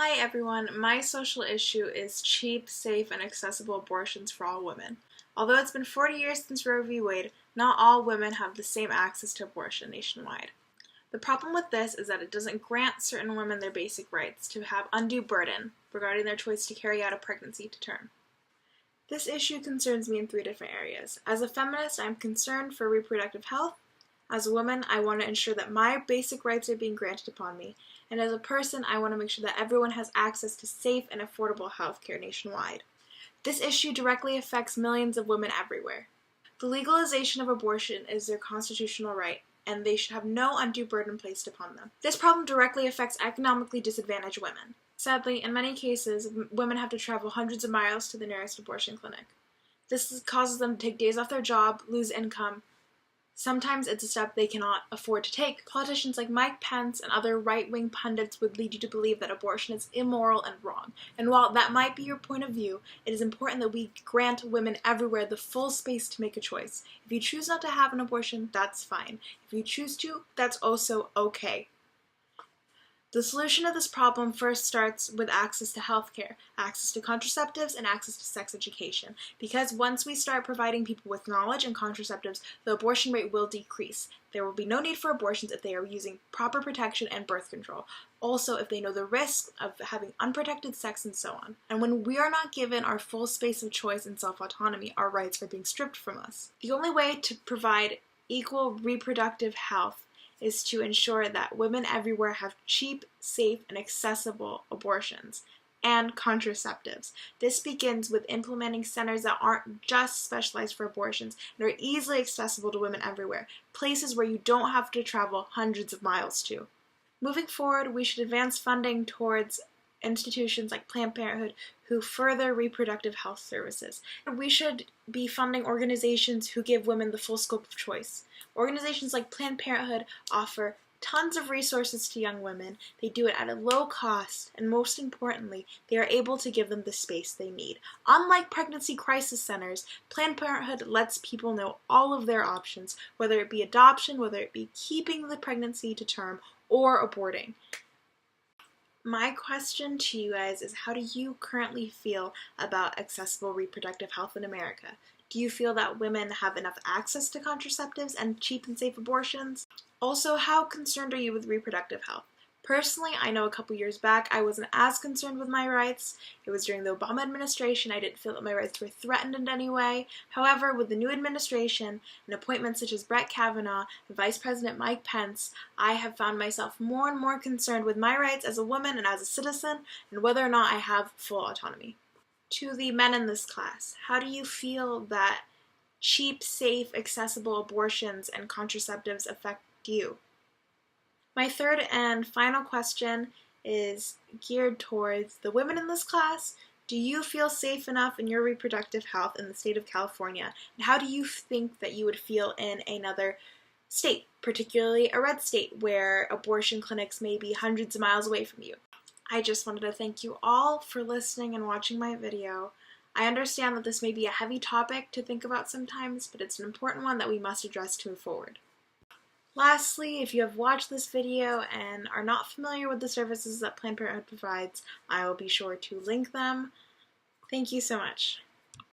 Hi everyone, my social issue is cheap, safe, and accessible abortions for all women. Although it's been 40 years since Roe v. Wade, not all women have the same access to abortion nationwide. The problem with this is that it doesn't grant certain women their basic rights to have undue burden regarding their choice to carry out a pregnancy to term. This issue concerns me in three different areas. As a feminist, I am concerned for reproductive health. As a woman, I want to ensure that my basic rights are being granted upon me. And as a person, I want to make sure that everyone has access to safe and affordable health care nationwide. This issue directly affects millions of women everywhere. The legalization of abortion is their constitutional right, and they should have no undue burden placed upon them. This problem directly affects economically disadvantaged women. Sadly, in many cases, women have to travel hundreds of miles to the nearest abortion clinic. This causes them to take days off their job, lose income. Sometimes it's a step they cannot afford to take. Politicians like Mike Pence and other right-wing pundits would lead you to believe that abortion is immoral and wrong. And while that might be your point of view, it is important that we grant women everywhere the full space to make a choice. If you choose not to have an abortion, that's fine. If you choose to, that's also okay. The solution to this problem first starts with access to healthcare, access to contraceptives, and access to sex education. Because once we start providing people with knowledge and contraceptives, the abortion rate will decrease. There will be no need for abortions if they are using proper protection and birth control. Also, if they know the risks of having unprotected sex and so on. And when we are not given our full space of choice and self-autonomy, our rights are being stripped from us. The only way to provide equal reproductive health is to ensure that women everywhere have cheap, safe, and accessible abortions and contraceptives. This begins with implementing centers that aren't just specialized for abortions and are easily accessible to women everywhere, places where you don't have to travel hundreds of miles to. Moving forward, we should advance funding towards institutions like Planned Parenthood who further reproductive health services. We should be funding organizations who give women the full scope of choice. Organizations like Planned Parenthood offer tons of resources to young women. They do it at a low cost, and most importantly, they are able to give them the space they need. Unlike pregnancy crisis centers, Planned Parenthood lets people know all of their options, whether it be adoption, whether it be keeping the pregnancy to term, or aborting. My question to you guys is, how do you currently feel about accessible reproductive health in America? Do you feel that women have enough access to contraceptives and cheap and safe abortions? Also, how concerned are you with reproductive health? Personally, I know a couple years back I wasn't as concerned with my rights. It was during the Obama administration. I didn't feel that my rights were threatened in any way. However, with the new administration and appointments such as Brett Kavanaugh and Vice President Mike Pence, I have found myself more and more concerned with my rights as a woman and as a citizen, and whether or not I have full autonomy. To the men in this class, how do you feel that cheap, safe, accessible abortions and contraceptives affect you? My third and final question is geared towards the women in this class. Do you feel safe enough in your reproductive health in the state of California? And how do you think that you would feel in another state, particularly a red state where abortion clinics may be hundreds of miles away from you? I just wanted to thank you all for listening and watching my video. I understand that this may be a heavy topic to think about sometimes, but it's an important one that we must address to move forward. Lastly, if you have watched this video and are not familiar with the services that Planned Parenthood provides, I will be sure to link them. Thank you so much.